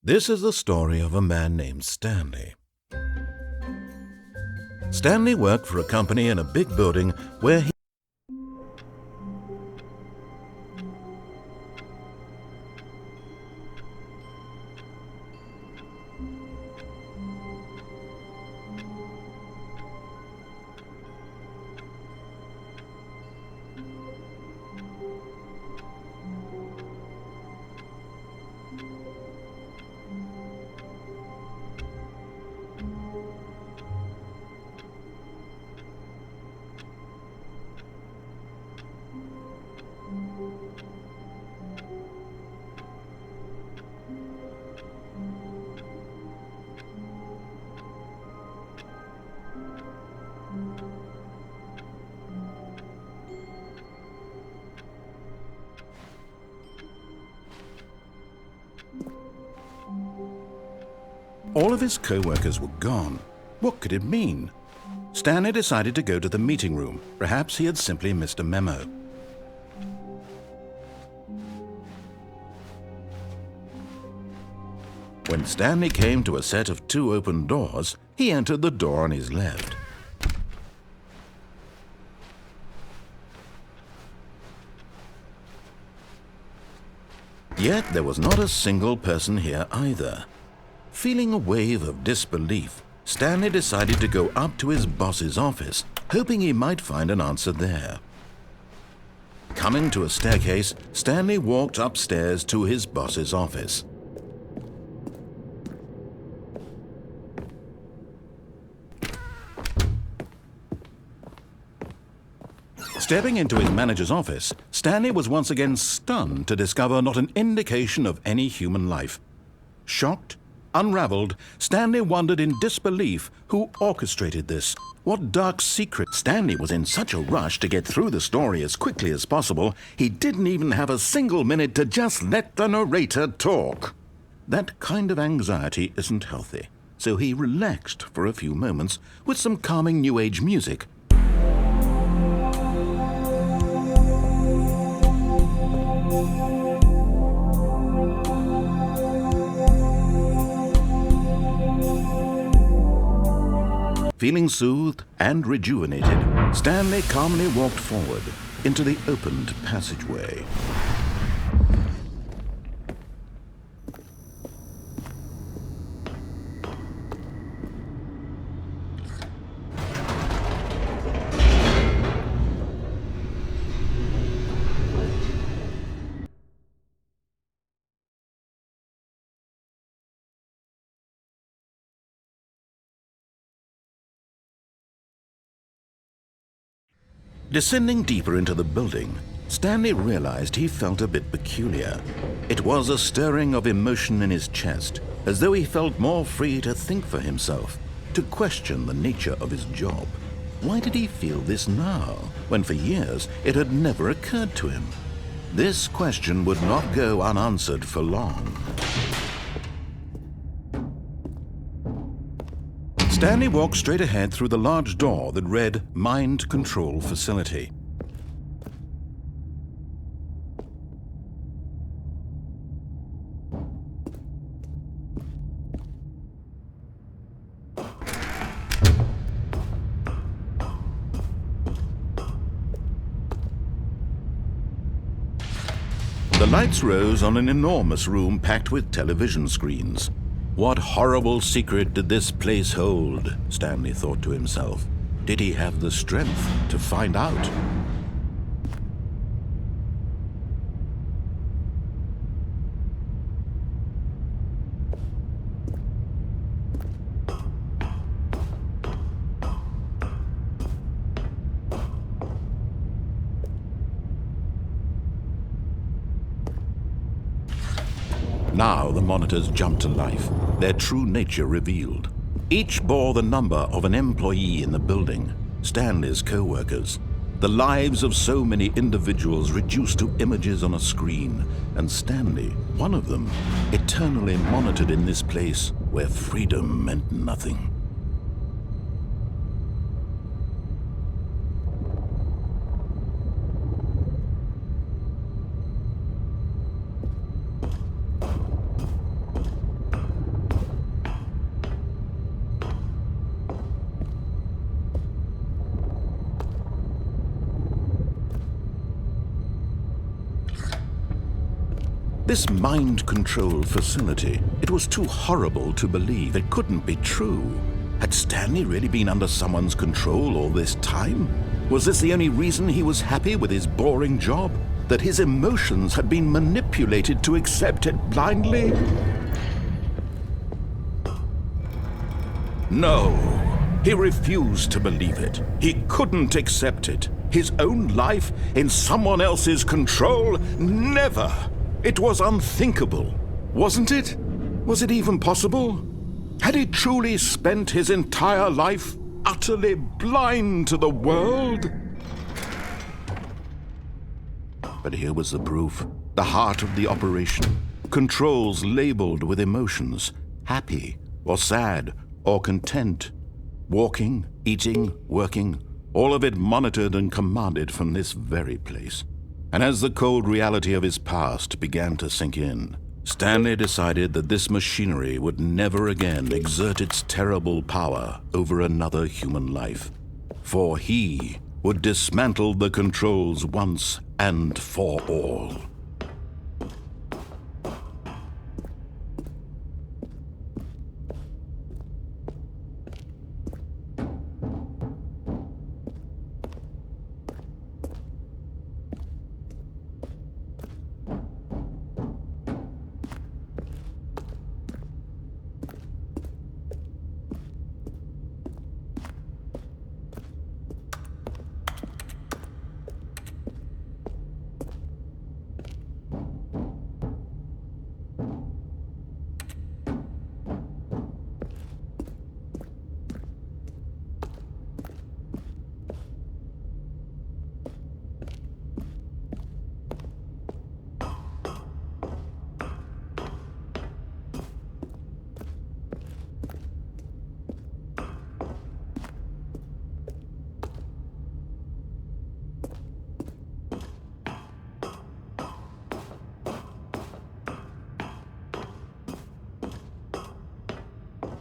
This is the story of a man named Stanley. Stanley worked for a company in a big building where he all of his co-workers were gone. What could it mean? Stanley decided to go to the meeting room. Perhaps he had simply missed a memo. When Stanley came to a set of 2 open doors, he entered the door on his left. Yet there was not a single person here either. Feeling a wave of disbelief, Stanley decided to go up to his boss's office, hoping he might find an answer there. Coming to a staircase, Stanley walked upstairs to his boss's office. Stepping into his manager's office, Stanley was once again stunned to discover not an indication of any human life. Shocked, unraveled, Stanley wondered in disbelief who orchestrated this. What dark secret? Stanley was in such a rush to get through the story as quickly as possible, he didn't even have a single minute to just let the narrator talk. That kind of anxiety isn't healthy, so he relaxed for a few moments with some calming New Age music. Feeling soothed and rejuvenated, Stanley calmly walked forward into the opened passageway. Descending deeper into the building, Stanley realized he felt a bit peculiar. It was a stirring of emotion in his chest, as though he felt more free to think for himself, to question the nature of his job. Why did he feel this now, when for years it had never occurred to him? This question would not go unanswered for long. Stanley walked straight ahead through the large door that read Mind Control Facility. The lights rose on an enormous room packed with television screens. What horrible secret did this place hold? Stanley thought to himself. Did he have the strength to find out? Now the monitors jumped to life, their true nature revealed. Each bore the number of an employee in the building, Stanley's co-workers. The lives of so many individuals reduced to images on a screen, and Stanley, one of them, eternally monitored in this place where freedom meant nothing. This mind control facility, it was too horrible to believe. It couldn't be true. Had Stanley really been under someone's control all this time? Was this the only reason he was happy with his boring job? That his emotions had been manipulated to accept it blindly? No, he refused to believe it. He couldn't accept it. His own life in someone else's control? Never! It was unthinkable, wasn't it? Was it even possible? Had he truly spent his entire life utterly blind to the world? But here was the proof, the heart of the operation. Controls labeled with emotions, happy or sad or content. Walking, eating, working, all of it monitored and commanded from this very place. And as the cold reality of his past began to sink in, Stanley decided that this machinery would never again exert its terrible power over another human life. For he would dismantle the controls once and for all.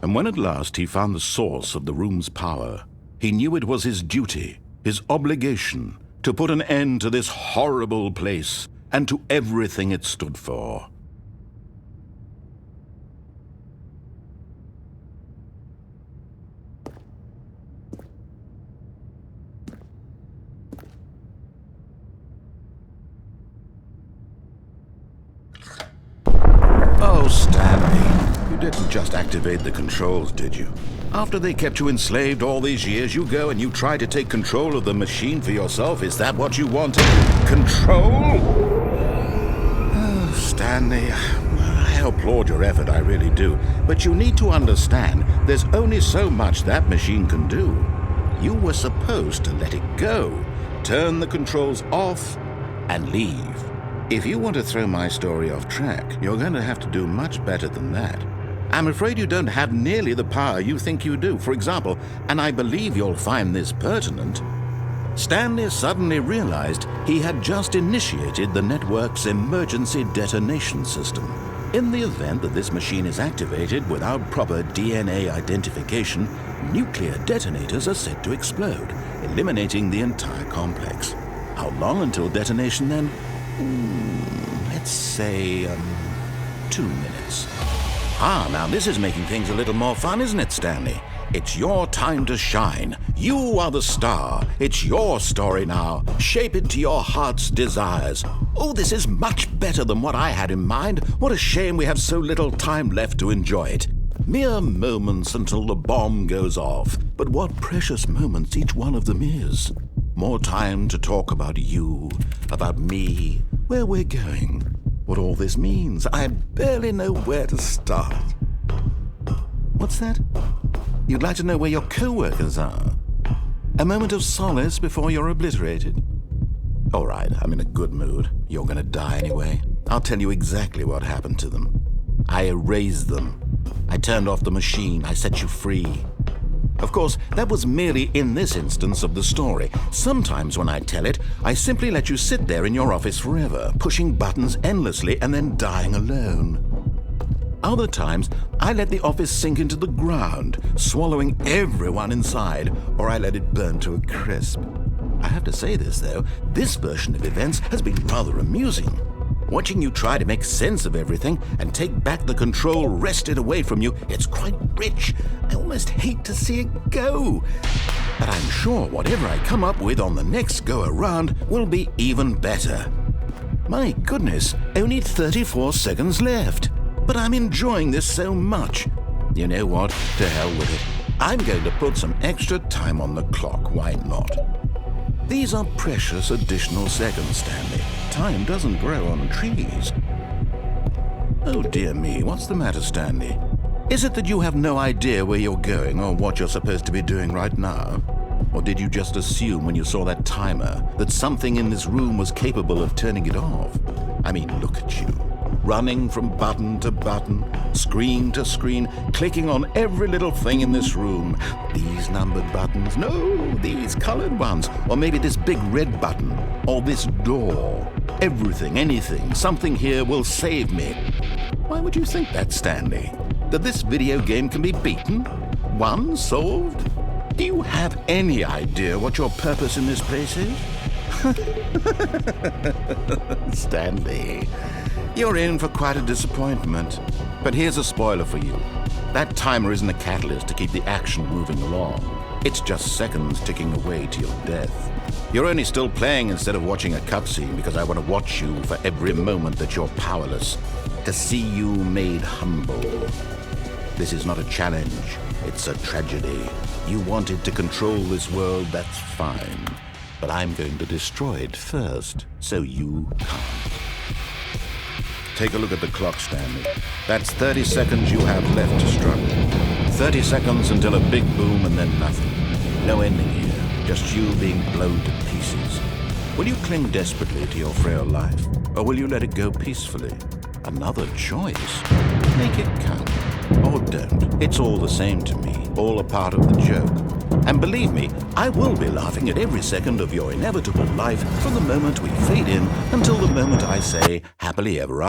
And when at last he found the source of the room's power, he knew it was his duty, his obligation, to put an end to this horrible place and to everything it stood for. Oh, Stanley. You didn't just activate the controls, did you? After they kept you enslaved all these years, you go and you try to take control of the machine for yourself. Is that what you wanted? Control? Oh, Stanley, I applaud your effort, I really do. But you need to understand, there's only so much that machine can do. You were supposed to let it go, turn the controls off, and leave. If you want to throw my story off track, you're going to have to do much better than that. I'm afraid you don't have nearly the power you think you do. For example, and I believe you'll find this pertinent, Stanley suddenly realized he had just initiated the network's emergency detonation system. In the event that this machine is activated without proper DNA identification, nuclear detonators are said to explode, eliminating the entire complex. How long until detonation then? Let's say, 2 minutes. Now this is making things a little more fun, isn't it, Stanley? It's your time to shine. You are the star. It's your story now. Shape it to your heart's desires. Oh, this is much better than what I had in mind. What a shame we have so little time left to enjoy it. Mere moments until the bomb goes off. But what precious moments each one of them is. More time to talk about you, about me, where we're going. What all this means, I barely know where to start. What's that? You'd like to know where your co-workers are? A moment of solace before you're obliterated? All right, I'm in a good mood. You're gonna die anyway. I'll tell you exactly what happened to them. I erased them. I turned off the machine. I set you free. Of course, that was merely in this instance of the story. Sometimes when I tell it, I simply let you sit there in your office forever, pushing buttons endlessly and then dying alone. Other times, I let the office sink into the ground, swallowing everyone inside, or I let it burn to a crisp. I have to say this, though, this version of events has been rather amusing. Watching you try to make sense of everything and take back the control wrested away from you, it's quite rich. I almost hate to see it go. But I'm sure whatever I come up with on the next go-around will be even better. My goodness, only 34 seconds left. But I'm enjoying this so much. You know what? To hell with it. I'm going to put some extra time on the clock. Why not? These are precious additional seconds, Stanley. Time doesn't grow on trees. Oh dear me, what's the matter, Stanley? Is it that you have no idea where you're going or what you're supposed to be doing right now? Or did you just assume when you saw that timer that something in this room was capable of turning it off? I mean, look at you. Running from button to button, screen to screen, clicking on every little thing in this room. These numbered buttons, no, these colored ones, or maybe this big red button, or this door. Everything, anything, something here will save me. Why would you think that, Stanley? That this video game can be beaten? Won? Solved? Do you have any idea what your purpose in this place is? Stanley, you're in for quite a disappointment. But here's a spoiler for you. That timer isn't a catalyst to keep the action moving along. It's just seconds ticking away to your death. You're only still playing instead of watching a cutscene because I want to watch you for every moment that you're powerless, to see you made humble. This is not a challenge, it's a tragedy. You wanted to control this world, that's fine. But I'm going to destroy it first, so you can't. Take a look at the clock, Stanley. That's 30 seconds you have left to struggle. 30 seconds until a big boom and then nothing. No ending here, just you being blown to pieces. Will you cling desperately to your frail life, or will you let it go peacefully? Another choice. Make it count. Or don't. It's all the same to me, all a part of the joke. And believe me, I will be laughing at every second of your inevitable life from the moment we fade in until the moment I say, happily ever after.